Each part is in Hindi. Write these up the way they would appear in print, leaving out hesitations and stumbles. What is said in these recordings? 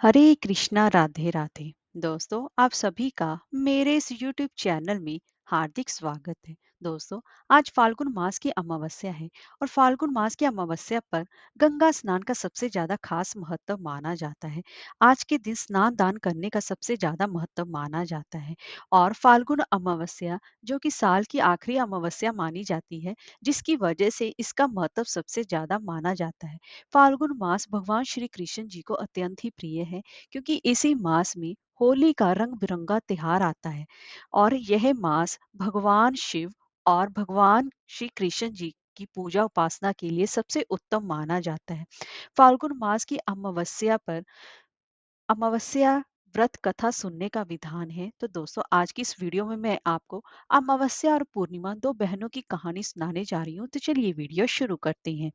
हरे कृष्णा राधे राधे। दोस्तों, आप सभी का मेरे इस यूट्यूब चैनल में हार्दिक स्वागत है। दोस्तों, आज फाल्गुन मास की अमावस्या है और फाल्गुन मास की अमावस्या पर गंगा स्नान का सबसे ज्यादा खास महत्व माना जाता है। आज के दिन स्नान दान करने का सबसे ज्यादा महत्व माना जाता है। और फाल्गुन अमावस्या जो कि साल की आखिरी अमावस्या मानी जाती है, जिसकी वजह से इसका महत्व सबसे ज्यादा माना जाता है। फाल्गुन मास भगवान श्री कृष्ण जी को अत्यंत ही प्रिय है, क्योंकि इसी मास में होली का रंग बिरंगा त्योहार आता है। और यह मास भगवान शिव और भगवान श्री कृष्ण जी की पूजा उपासना के लिए सबसे उत्तम माना जाता है। फाल्गुन मास की अमावस्या पर अमावस्या व्रत कथा सुनने का विधान है। तो दोस्तों, आज की इस वीडियो में मैं आपको अमावस्या और पूर्णिमा दो बहनों की कहानी सुनाने जा रही हूँ। तो चलिए वीडियो शुरू करते हैं।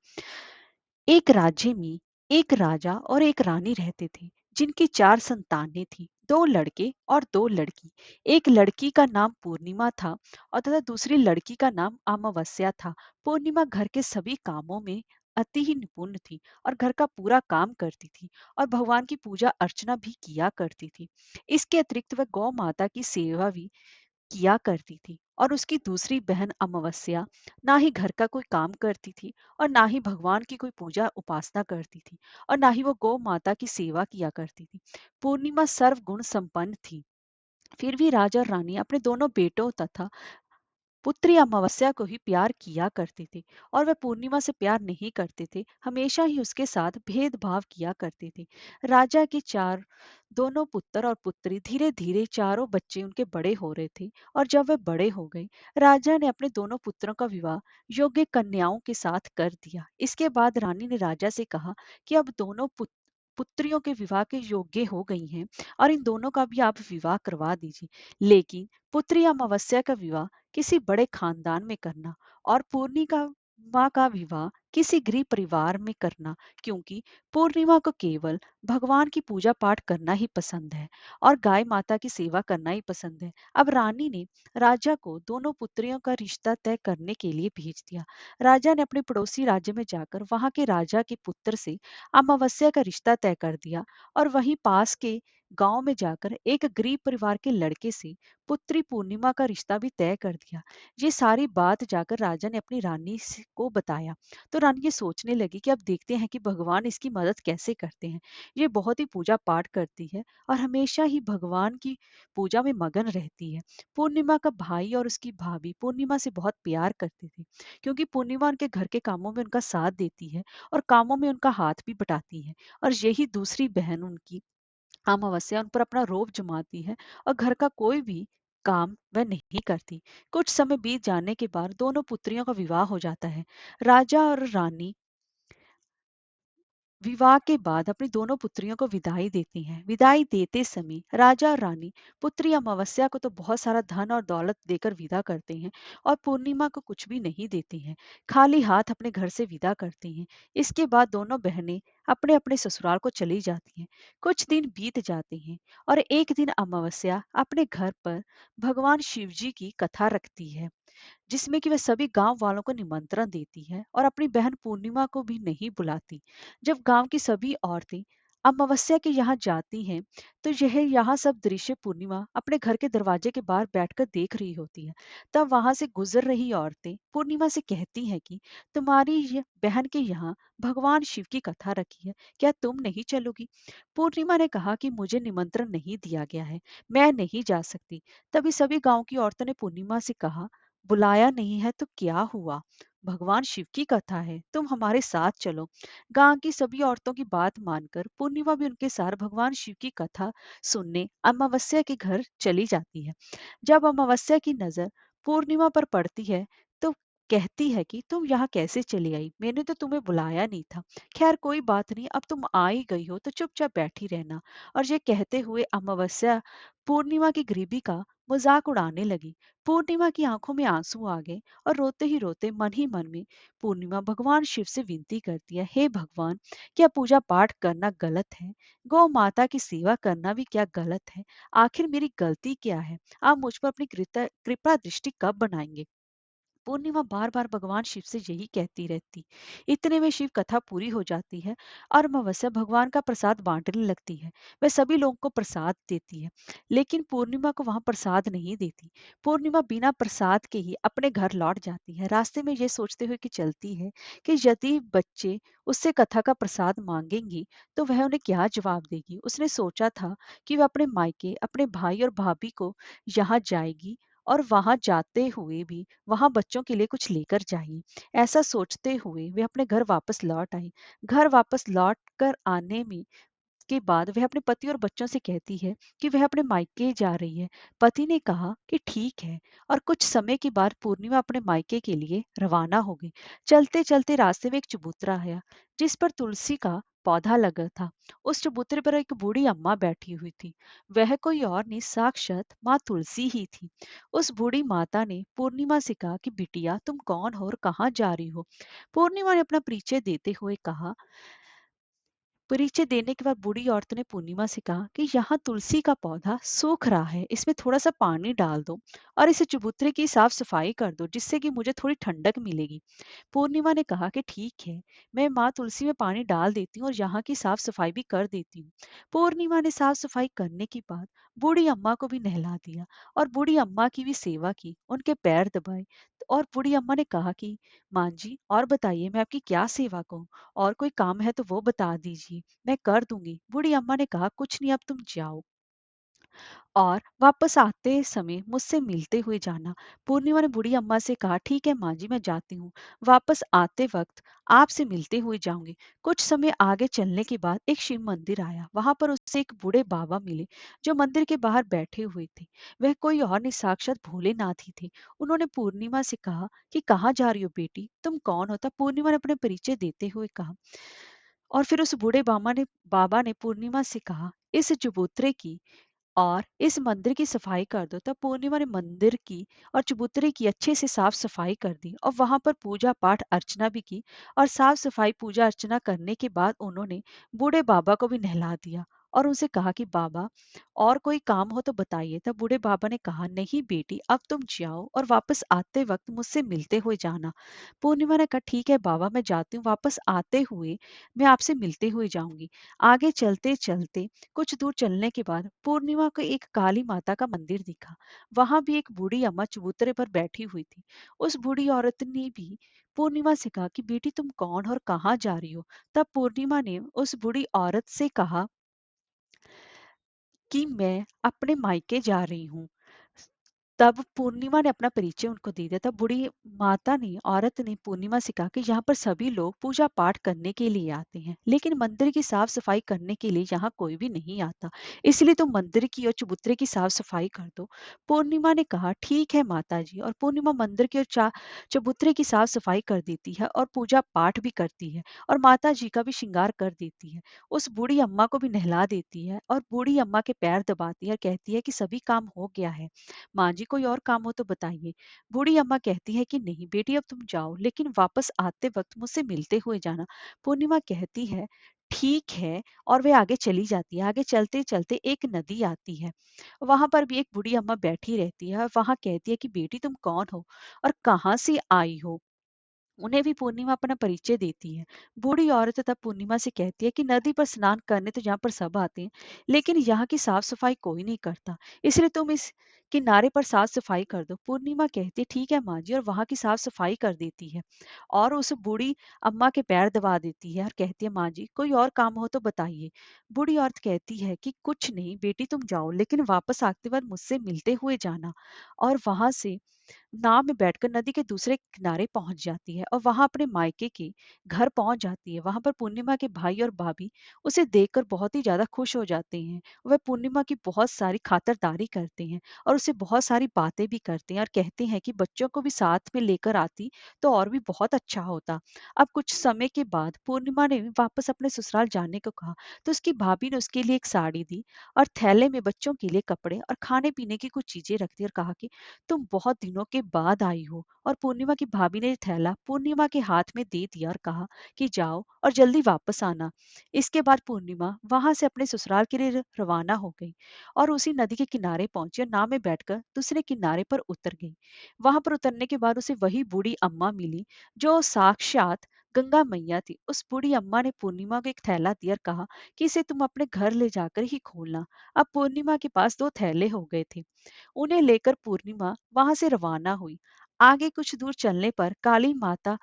एक राज्य में एक राजा और एक रानी रहते थे, जिनकी चार संतानें थी, दो लड़के और दो लड़की। एक लड़की का नाम पूर्णिमा था और तथा दूसरी लड़की का नाम अमावस्या था। पूर्णिमा घर के सभी कामों में अति ही निपुण थी और घर का पूरा काम करती थी और भगवान की पूजा अर्चना भी किया करती थी। इसके अतिरिक्त वह गौ माता की सेवा भी किया करती थी। और उसकी दूसरी बहन अमावस्या ना ही घर का कोई काम करती थी और ना ही भगवान की कोई पूजा उपासना करती थी और ना ही वो गौ माता की सेवा किया करती थी। पूर्णिमा सर्वगुण संपन्न थी। फिर भी राजा और रानी अपने दोनों बेटों तथा पुत्री अमावस्या को ही प्यार किया करते थे और वह पूर्णिमा से प्यार नहीं करते थे, हमेशा ही उसके साथ भेदभाव किया करते थे। राजा के चार दोनों पुत्र और पुत्री धीरे धीरे चारों बच्चे उनके बड़े हो रहे थे। और जब वे बड़े हो गए, राजा ने अपने दोनों पुत्रों का विवाह योग्य कन्याओं के साथ कर दिया। इसके बाद रानी ने राजा से कहा कि अब दोनों पुत्रियों के विवाह के योग्य हो गई हैं और इन दोनों का भी आप विवाह करवा दीजिए। लेकिन पुत्री अमावस्या का विवाह किसी बड़े खानदान में करना और पूर्णिमा का विवाह किसी गरीब परिवार में करना, क्योंकि पूर्णिमा को केवल भगवान की पूजा पाठ करना ही पसंद है और गाय माता की सेवा करना ही पसंद है। अब रानी ने राजा को दोनों पुत्रियों का रिश्ता तय करने के लिए भेज दिया। राजा ने अपने पड़ोसी राज्य में जाकर वहां के राजा के पुत्र से अमावस्या का रिश्ता तय कर दिया और वहीं पास के गांव में जाकर एक गरीब परिवार के लड़के से पुत्री पूर्णिमा का रिश्ता भी तय कर दिया। ये सारी बात जाकर राजा ने अपनी को बताया। तो रानी ये सोचने लगी कि अब देखते हैं कि भगवान इसकी मदद कैसे करते हैं। ये बहुत ही पूजा पाठ करती है और हमेशा ही भगवान की पूजा में मगन रहती है। पूर्णिमा का भाई और उसकी भाभी पूर्णिमा से बहुत प्यार करते थे, क्योंकि पूर्णिमा उनके घर के कामों में उनका साथ देती है और कामों में उनका हाथ भी बटाती है। और यही दूसरी बहन उनकी अमावस्या उन पर अपना रोब जमाती है और घर का कोई भी काम वह नहीं करती। कुछ समय बीत जाने के बाद दोनों पुत्रियों का विवाह हो जाता है। राजा और रानी विवाह के बाद अपनी दोनों पुत्रियों को विदाई देती हैं। विदाई देते समय राजा और रानी पुत्री अमावस्या को तो बहुत सारा धन और दौलत देकर विदा करते हैं और पूर्णिमा को कुछ भी नहीं देते हैं, खाली हाथ अपने घर से विदा करते हैं। इसके बाद दोनों बहनें अपने अपने ससुराल को चली जाती हैं। कुछ दिन बीत जाते हैं और एक दिन अमावस्या अपने घर पर भगवान शिव जी की कथा रखती है, जिसमें कि वह सभी गांव वालों को निमंत्रण देती है और अपनी बहन पूर्णिमा को भी नहीं बुलाती। जब गांव की सभी औरतें अमावस्या के यहाँ जाती हैं, तो यह यहाँ सब दृश्य पूर्णिमा अपने घर के दरवाजे के बाहर बैठकर देख रही होती है। तब वहां से गुजर रही औरतें पूर्णिमा से कहती हैं कि तुम्हारी ये बहन के यहाँ भगवान शिव की कथा रखी है, क्या तुम नहीं चलोगी? पूर्णिमा ने कहा कि मुझे निमंत्रण नहीं दिया गया है, मैं नहीं जा सकती। तभी सभी गांव की औरतों ने पूर्णिमा से कहा, बुलाया नहीं है तो क्या हुआ, भगवान शिव की कथा है, तुम हमारे साथ चलो। गांव की सभी औरतों की बात मानकर पूर्णिमा भी उनके साथ भगवान शिव की कथा सुनने अमावस्या के घर चली जाती है। जब अमावस्या की नजर पूर्णिमा पर पड़ती है, तो कहती है कि तुम यहाँ कैसे चली आई, मैंने तो तुम्हें बुलाया नहीं था। खैर कोई बात नहीं, अब तुम आ ही गई हो तो चुपचाप बैठी रहना। और ये कहते हुए अमावस्या पूर्णिमा की गरीबी का मजाक उड़ाने लगी। पूर्णिमा की आंखों में आंसू आ गए और रोते ही रोते मन ही मन में पूर्णिमा भगवान शिव से विनती करती है, हे भगवान, क्या पूजा पाठ करना गलत है? गौ माता की सेवा करना भी क्या गलत है? आखिर मेरी गलती क्या है? आप मुझ पर अपनी कृपा दृष्टि कब बनाएंगे? पूर्णिमा बार बार भगवान शिव से यही कहती रहती। इतने में शिव कथा पूरी हो जाती है और अमावस्या भगवान का प्रसाद बांटने लगती है। वह सभी लोगों को प्रसाद देती है, लेकिन पूर्णिमा को वहां प्रसाद नहीं देती। पूर्णिमा बिना प्रसाद के ही अपने घर लौट जाती है। रास्ते में ये सोचते हुए कि चलती है कि यदि बच्चे उससे कथा का प्रसाद मांगेंगी तो वह उन्हें क्या जवाब देगी। उसने सोचा था कि वह अपने मायके, अपने भाई और भाभी को यहाँ जाएगी और वहां जाते हुए भी वहां बच्चों के लिए कुछ लेकर जाएगी। ऐसा सोचते हुए वे अपने घर वापस लौट आई। घर वापस लौट कर आने में के बाद वह अपने पति और बच्चों से कहती है कि वह अपने मायके जा रही है। पति ने कहा कि ठीक है और कुछ समय के बाद पूर्णिमा अपने मायके के लिए रवाना हो गई। चलते चलते रास्ते में एक चबूतरा आया जिस पर तुलसी का पौधा लगा था। उस चबूतरे पर एक बूढ़ी अम्मा बैठी हुई थी। वह कोई और नहीं, साक्षात माँ तुलसी ही थी। उस बूढ़ी माता ने पूर्णिमा से कहा कि बिटिया, तुम कौन हो और कहाँ जा रही हो। पूर्णिमा ने अपना परिचय देते हुए कहा। परिचय देने के बाद बूढ़ी औरत ने पूर्णिमा से कहा कि यहाँ तुलसी का पौधा सूख रहा है, इसमें थोड़ा सा पानी डाल दो और इस चबूतरे की साफ सफाई कर दो जिससे कि मुझे थोड़ी ठंडक मिलेगी। पूर्णिमा ने कहा कि ठीक है, मैं माँ तुलसी में पानी डाल देती हूँ और यहाँ की साफ सफाई भी कर देती हूँ। पूर्णिमा ने साफ सफाई करने के बाद बूढ़ी अम्मा को भी नहला दिया और बूढ़ी अम्मा की भी सेवा की, उनके पैर दबाए। और बूढ़ी अम्मा ने कहा कि माँ जी, और बताइए मैं आपकी क्या सेवा करूँ, और कोई काम है तो वो बता दीजिए, मैं कर दूंगी। बूढ़ी अम्मा ने कहा कुछ नहीं, अब तुम जाओ और वापस आते समय मुझसे मिलते हुए जाना। पूर्णिमा ने बूढ़ी अम्मा से कहा ठीक है माँ जी, मैं जाती हूँ। वापस आते वक्त आपसे मिलते हुए जाऊंगी। कुछ समय आगे चलने के बाद एक शिव मंदिर आया। वहां पर उससे एक बूढ़े बाबा मिले जो मंदिर के बाहर बैठे हुए थे। वह कोई और नहीं, साक्षात भोलेनाथ ही थे। उन्होंने पूर्णिमा से कहा कि कहाँ जा रही हो बेटी, तुम कौन हो। तब पूर्णिमा ने अपने परिचय देते हुए कहा और फिर उस बूढ़े बाबा ने पूर्णिमा से कहा इस चबूतरे की और इस मंदिर की सफाई कर दो। तब पूर्णिमा ने मंदिर की और चबूतरे की अच्छे से साफ सफाई कर दी और वहां पर पूजा पाठ अर्चना भी की। और साफ सफाई पूजा अर्चना करने के बाद उन्होंने बूढ़े बाबा को भी नहला दिया और उनसे कहा कि बाबा, और कोई काम हो तो बताइए। तब बूढ़े बाबा ने कहा नहीं बेटी, अब तुम जाओ और वापस आते वक्त मुझसे मिलते हुए जाना। पूर्णिमा ने कहा ठीक है बाबा, मैं जाती हूँ, वापस आते हुए मैं आपसे मिलते हुए जाऊंगी। आगे चलते चलते कुछ दूर चलने के बाद पूर्णिमा को एक काली माता का मंदिर दिखा। वहां भी एक बूढ़ी अम्मा चबूतरे पर बैठी हुई थी। उस बूढ़ी औरत ने भी पूर्णिमा से कहा कि बेटी, तुम कौन हो और कहाँ जा रही हो। तब पूर्णिमा ने उस बूढ़ी औरत से कहा कि मैं अपने मायके जा रही हूँ। तब पूर्णिमा ने अपना परिचय उनको दे दिया। तब बूढ़ी औरत ने पूर्णिमा से कहा कि यहाँ पर सभी लोग पूजा पाठ करने के लिए आते हैं, लेकिन मंदिर की साफ सफाई करने के लिए यहाँ कोई भी नहीं आता। इसलिए तुम मंदिर की और चबूतरे की साफ सफाई कर दो। पूर्णिमा ने कहा ठीक है माता जी, और पूर्णिमा मंदिर की और चबूतरे की साफ सफाई कर देती है और पूजा पाठ भी करती है और माता जी का भी श्रृंगार कर देती है। उस बूढ़ी अम्मा को भी नहला देती है और बूढ़ी अम्मा के पैर दबाती है और कहती है कि सभी काम हो गया है। माँ जी, कोई और काम हो तो बताइए। बूढ़ी अम्मा कहती है कि नहीं बेटी, अब तुम जाओ, लेकिन वापस आते वक्त मुझसे मिलते हुए जाना। पूर्णिमा कहती है ठीक है और वे आगे चली जाती है। आगे चलते चलते एक नदी आती है। वहां पर भी एक बूढ़ी अम्मा बैठी रहती है और वहां कहती है कि बेटी, तुम कौन हो और कहाँ से आई हो। उन्हें भी पूर्णिमा अपना परिचय देती है। बूढ़ी औरत तब पूर्णिमा से कहती है कि नदी पर स्नान करने तो यहाँ पर सब आते हैं, लेकिन यहाँ की साफ सफाई कोई नहीं करता, इसलिए तुम इस किनारे पर साफ सफाई कर दो। पूर्णिमा कहती है ठीक है माँ जी, और वहां की साफ सफाई कर देती है और उस बूढ़ी अम्मा के पैर दबा देती है और कहती है माँ जी, कोई और काम हो तो बताइए। बूढ़ी औरत कहती है कि कुछ नहीं बेटी, तुम जाओ, लेकिन वापस आते वक्त मुझसे मिलते हुए जाना। और वहां से नाव में बैठकर नदी के दूसरे किनारे पहुंच जाती है और वहां अपने मायके के घर पहुंच जाती है। वहां पर पूर्णिमा के भाई और भाभी उसे देखकर बहुत ही ज्यादा खुश हो जाते हैं। वह पूर्णिमा की बहुत सारी खातिरदारी करते हैं और उसे बहुत सारी बातें भी करते हैं और कहते हैं कि बच्चों को भी साथ में लेकर आती तो और भी बहुत अच्छा होता। अब कुछ समय के बाद पूर्णिमा ने वापस अपने ससुराल जाने को कहा तो उसकी भाभी ने उसके लिए एक साड़ी दी और थैले में बच्चों के लिए कपड़े और खाने पीने की कुछ चीजें रख दी और कहा कि तुम बहुत दिनों के बाद आई हो। और पूर्णिमा की भाभी ने थैला पूर्णिमा के हाथ में दे दिया और कहा कि जाओ और जल्दी वापस आना। इसके बाद पूर्णिमा वहां से अपने ससुराल के लिए रवाना हो गई और उसी नदी के किनारे पहुंची और नाव में बैठकर दूसरे किनारे पर उतर गई। वहां पर उतरने के बाद उसे वही बूढ़ी अम्मा मिली जो साक्षात गंगा मैया थी। उस बूढ़ी अम्मा ने पूर्णिमा को एक थैला दिया और कहा कि इसे तुम अपने घर ले जाकर ही खोलना। अब पूर्णिमा के पास दो थैले हो गए थे। उन्हें लेकर पूर्णिमा वहां से रवाना हुई। आगे कुछ दूर चलने पर काली माता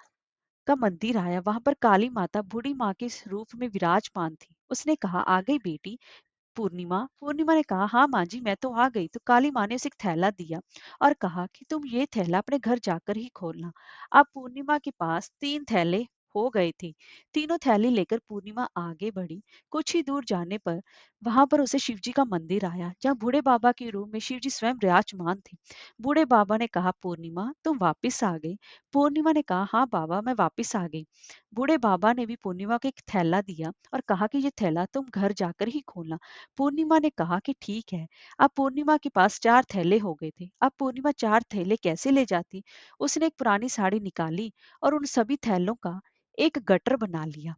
का मंदिर आया। वहां पर काली माता बूढ़ी माँ के रूप में विराजमान थी। उसने कहा, आ गई बेटी पूर्णिमा। पूर्णिमा ने कहा, हाँ माँ जी मैं तो आ गई। तो काली माँ ने उसे एक थैला दिया और कहा कि तुम ये थैला अपने घर जाकर ही खोलना। अब पूर्णिमा के पास तीन थैले हो गए थे। तीनों थैले लेकर पूर्णिमा आगे बढ़ी। कुछ ही दूर जाने पर वहां पर उसे शिवजी का मंदिर आया जहाँ बूढ़े बाबा के रूप में शिवजी स्वयं विराजमान थे। बूढ़े बाबा ने कहा, पूर्णिमा तुम वापिस आ गई। पूर्णिमा ने कहा, हाँ बाबा मैं वापिस आ गई। बूढ़े बाबा ने भी पूर्णिमा को एक थैला दिया और कहा कि ये थैला तुम घर जाकर ही खोलना। पूर्णिमा ने कहा कि ठीक है। अब पूर्णिमा के पास चार थैले हो गए थे। अब पूर्णिमा चार थैले कैसे ले जाती? उसने एक पुरानी साड़ी निकाली और उन सभी थैलों का एक गट्टर बना लिया।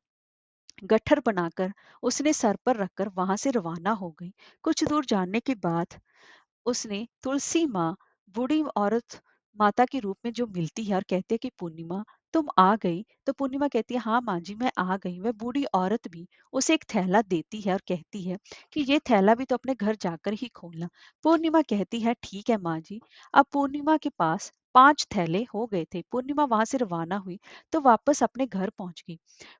गट्ठर बनाकर उसने सर पर रखकर वहां से रवाना हो गई। कुछ दूर जाने के बाद उसने तुलसी माँ बूढ़ी औरत माता के रूप में जो मिलती है और कहती है कि पूर्णिमा तुम आ गई। तो पूर्णिमा कहती है, हाँ माँ जी मैं आ गई। वह बूढ़ी औरत भी उसे एक थैला देती है और कहती है कि ये थैला भी तो अपने घर जाकर ही खोलना। पूर्णिमा कहती है, ठीक है माँ जी। अब पूर्णिमा के पास पांच थैले हो गए थे। पूर्णिमा वहां से रवाना हुई तो वापस अपने घर पहुंच गई।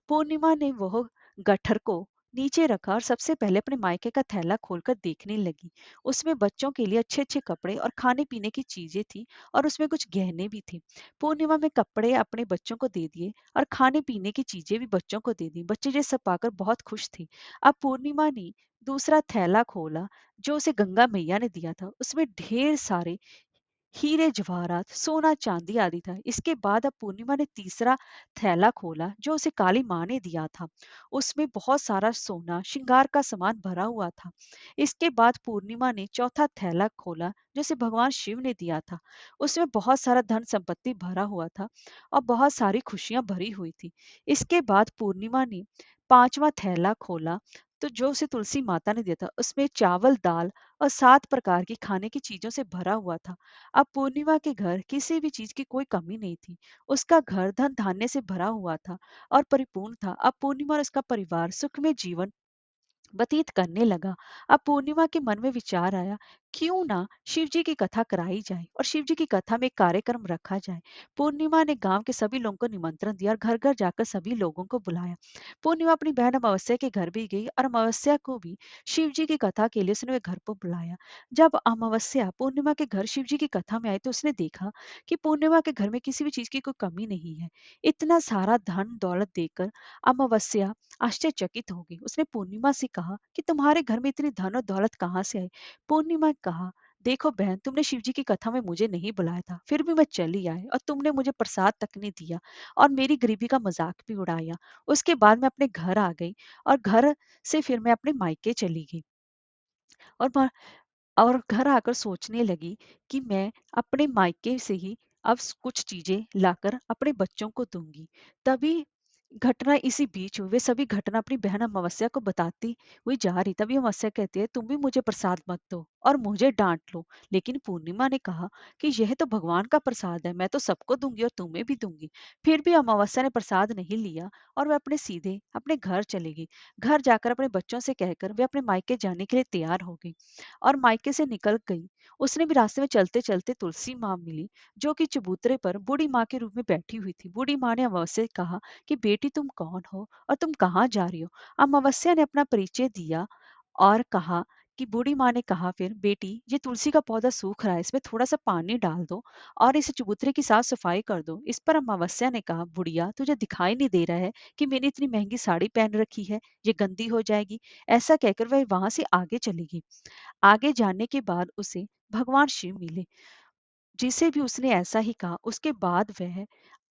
पूर्णिमा ने वह गट्ठर को नीचे रखा और सबसे पहले अपने मायके का थैला खोलकर देखने लगी। उसमें बच्चों के लिए अच्छे-अच्छे कपड़े और खाने-पीने की चीजें थी और उसमें कुछ गहने भी थे। पूर्णिमा में कपड़े अपने बच्चों को दे दिए और खाने-पीने की चीजें भी बच्चों को दे दी। बच्चे ये सब पाकर बहुत खुश थे। अब पूर्णिमा ने दूसरा थैला खोला जो उसे गंगा मैया ने दिया था। उसमें ढेर सारे हीरे जवाहरात सोना चांदी आदि था। इसके बाद अब पूर्णिमा ने तीसरा थैला खोला जो उसे काली माँ ने दिया था। उसमें बहुत सारा सोना श्रृंगार का सामान भरा हुआ था। इसके बाद पूर्णिमा ने चौथा थैला खोला जो उसे भगवान शिव ने दिया था। उसमें बहुत सारा धन संपत्ति भरा हुआ था और बहुत सारी खुशियां भरी हुई थी। इसके बाद पूर्णिमा ने पांचवा थैला खोला तो जो उसे तुलसी माता ने दिया था उसमें चावल दाल और 7 प्रकार की खाने की चीजों से भरा हुआ था। अब पूर्णिमा के घर किसी भी चीज की कोई कमी नहीं थी। उसका घर धन धान्य से भरा हुआ था और परिपूर्ण था। अब पूर्णिमा और उसका परिवार सुखमय जीवन व्यतीत करने लगा। अब पूर्णिमा के मन में विचार आया, क्यों ना शिव जी की कथा कराई जाए और शिव जी की कथा में एक कार्यक्रम रखा जाए। पूर्णिमा ने गांव के सभी लोगों को निमंत्रण दिया और घर घर जाकर सभी लोगों को बुलाया। पूर्णिमा अपनी बहन अमावस्या के घर भी गई और अमावस्या को भी शिव जी की कथा के लिए उसने घर पर बुलाया। जब अमावस्या पूर्णिमा के घर शिव जी की कथा में आई तो उसने देखा कि पूर्णिमा के घर में किसी भी चीज की कोई कमी नहीं है। इतना सारा धन दौलत देकर अमावस्या आश्चर्यचकित हो गई। उसने पूर्णिमा से कहा कि तुम्हारे घर में इतनी धन और दौलत कहाँ से आई? पूर्णिमा ने कहा, देखो बहन तुमने शिव जी की कथा में मुझे नहीं बुलाया था, फिर भी मैं चली आई और तुमने मुझे प्रसाद तक नहीं दिया और मेरी गरीबी का मजाक भी उड़ाया। उसके बाद मैं अपने घर आ गई और घर से फिर मैं अपने मायके चली गई और और घर आकर सोचने लगी कि मैं अपने मायके से ही अब कुछ चीजें लाकर अपने बच्चों को दूंगी। तभी घटना इसी बीच हुई। वे सभी घटना अपनी बहन अमावस्या को बताती हुई जा रही। तभी अमावस्या कहती है, तुम भी मुझे प्रसाद मत दो और मुझे डांट लो। लेकिन पूर्णिमा ने कहा कि यह तो भगवान का प्रसाद है, मैं तो सबको दूंगी और तुम्हें भी दूंगी। फिर भी अमावस्या ने प्रसाद नहीं लिया और वह अपने सीधे अपने घर चली गई। घर जाकर अपने बच्चों से कहकर वे अपने मायके जाने के लिए तैयार हो गई और मायके से निकल गई। उसने भी रास्ते में चलते चलते तुलसी माँ मिली जो कि चबूतरे पर बूढ़ी माँ के रूप में बैठी हुई थी। बूढ़ी माँ ने अमावस्या से कहा कि बेटी तुम कौन हो और तुम कहाँ जा रही हो? अमावस्या ने अपना परिचय दिया और कहा कि बूढ़ी माँ ने कहा, फिर बेटी ये तुलसी का पौधा सूख रहा है, इसमें थोड़ा सा पानी डाल दो और इस चबूतरे की साफ सफाई कर दो। इस पर अमावस्या ने कहा, बुढ़िया तुझे दिखाई नहीं दे रहा है कि मैंने इतनी महंगी साड़ी पहन रखी है, ये गंदी हो जाएगी। ऐसा कहकर वह वहां से आगे चली गई। आगे जाने के बाद उसे भगवान शिव मिले, जिसे भी उसने ऐसा ही कहा। उसके बाद वह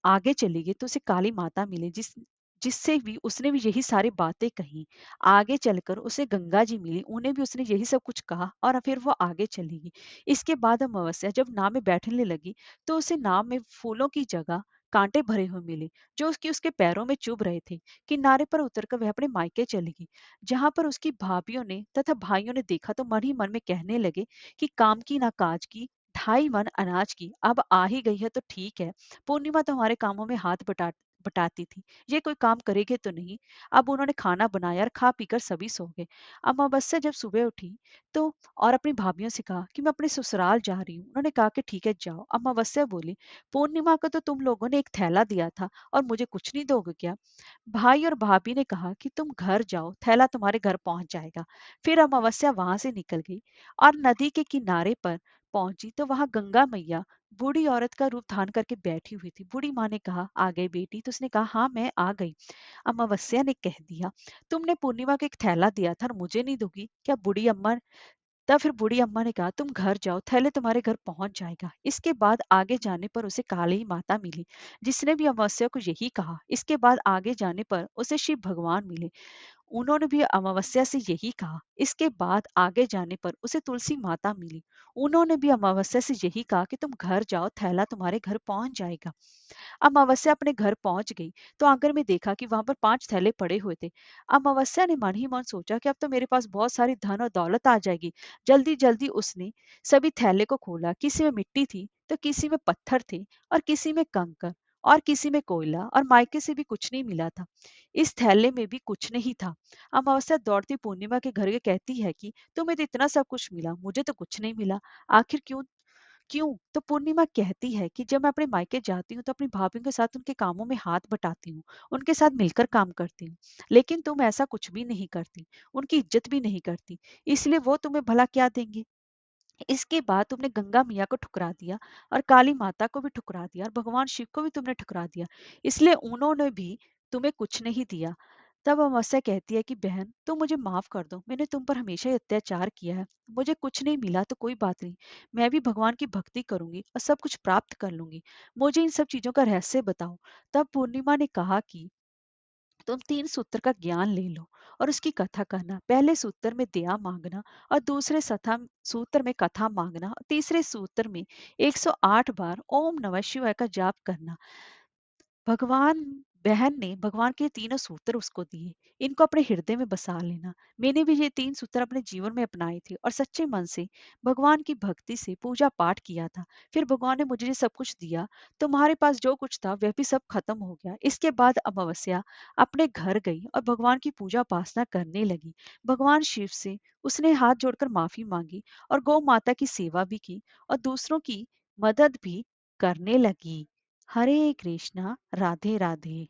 आगे चली गई तो उसे काली माता मिली जिससे भी उसने भी यही सारी बातें कही। आगे चलकर उसे गंगा जी मिली, उन्हें भी उसने यही सब कुछ कहा और फिर वो आगे चली गई। इसके बाद अमावस्या जब नाव में बैठने लगी तो उसे नाव में फूलों की जगह कांटे भरे हुए मिले, जो उसकी उसके पैरों में चुभ रहे थे। किनारे पर उतरकर वह अपने मायके चली गई, जहां पर उसकी भाभियों ने तथा भाइयों ने देखा तो मन ही मन में कहने लगे कि काम की ना काज की, 2.5 मन अनाज की, अब आ ही गई है तो ठीक है। पूर्णिमा तो हमारे कामों में हाथ बटाती थी, ये कोई काम करेगी तो नहीं। अब उन्होंने खाना बनाया और खा पीकर सभी सो गए। अमावस्या जब सुबह उठी तो और अपनी भाभीियों से कहा कि मैं अपने ससुराल जा रही हूँ। उन्होंने कहा कि ठीक है जाओ। अमावस्या बोली, पूर्णिमा को तो तुम लोगों ने एक थैला दिया था और मुझे कुछ नहीं दोगे क्या? भाई और भाभी ने कहा कि तुम घर जाओ, थैला तुम्हारे घर पहुंच जाएगा। फिर अमावस्या वहां से निकल गई और नदी के किनारे पर पहुंची तो वहां गंगा मैया बूढ़ी औरत का रूप धारण करके बैठी हुई थी। बूढ़ी माँ ने कहा, आ गई बेटी? तो उसने कहा, हाँ मैं आ गई। अमावस्या ने कह दिया, तुमने पूर्णिमा को एक थैला दिया था और मुझे नहीं दोगी क्या बूढ़ी अम्मा? तब फिर बूढ़ी अम्मा ने कहा, तुम घर जाओ, थैले तुम्हारे घर पहुंच जाएगा। इसके बाद आगे जाने पर उसे काली माता मिली, जिसने भी अमावस्या को यही कहा। इसके बाद आगे जाने पर उसे शिव भगवान मिले, उन्होंने भी अमावस्या से यही कहा। इसके बाद आगे जाने पर उसे तुलसी माता मिली, उन्होंने भी अमावस्या से यही कहा कि तुम घर जाओ, थैला तुम्हारे घर पहुंच जाएगा। अमावस्या अपने घर पहुंच गई तो आंगन में देखा कि वहां पर 5 थैले पड़े हुए थे। अमावस्या ने मन ही मन सोचा कि अब तो मेरे पास बहुत सारी धन और दौलत आ जाएगी। जल्दी जल्दी उसने सभी थैले को खोला। किसी में मिट्टी थी तो किसी में पत्थर थे और किसी में कंकर और किसी में कोयला, और मायके से भी कुछ नहीं मिला था। इस थैले में भी कुछ नहीं था। अमावस्या दौड़ती पूर्णिमा के घर के कहती है कि तुम्हें तो इतना सब कुछ मिला, मुझे तो कुछ नहीं मिला। आखिर क्यों? क्यों? तो पूर्णिमा कहती है कि जब मैं अपने मायके जाती हूँ तो अपनी भाभीियों के साथ उनके कामों में हाथ बटाती हूँ, उनके साथ मिलकर काम करती हूँ। लेकिन तुम ऐसा कुछ भी नहीं करती, उनकी इज्जत भी नहीं करती, इसलिए वो तुम्हें भला क्या देंगे? इसके बाद तुमने गंगा मैया को ठुकरा दिया और काली माता को भी ठुकरा दिया और भगवान शिव को भी तुमने ठुकरा दिया, इसलिए उन्होंने भी तुम्हें कुछ नहीं दिया। तब अमावस्या कहती है कि बहन तुम मुझे माफ कर दो, मैंने तुम पर हमेशा ही अत्याचार किया है। मुझे कुछ नहीं मिला तो कोई बात नहीं, मैं भी भगवान की भक्ति करूंगी और सब कुछ प्राप्त कर लूंगी। मुझे इन सब चीजों का रहस्य बताओ। तब पूर्णिमा ने कहा कि तुम 3 सूत्र का ज्ञान ले लो और उसकी कथा करना। पहले सूत्र में दया मांगना और दूसरे सूत्र में कथा मांगना और तीसरे सूत्र में 108 बार ओम नमः शिवाय का जाप करना। भगवान बहन ने भगवान के 3 सूत्र उसको दिए, इनको अपने हृदय में बसा लेना। मैंने भी ये 3 सूत्र अपने जीवन में अपनाए थे और सच्चे मन से भगवान की भक्ति से पूजा पाठ किया था। फिर भगवान ने मुझे ये सब कुछ दिया, तुम्हारे पास जो कुछ था वह भी सब खत्म हो गया। इसके बाद अमावस्या अपने घर गई और भगवान की पूजा उपासना करने लगी। भगवान शिव से उसने हाथ जोड़कर माफी मांगी और गौ माता की सेवा भी की और दूसरों की मदद भी करने लगी। हरे कृष्णा, राधे राधे।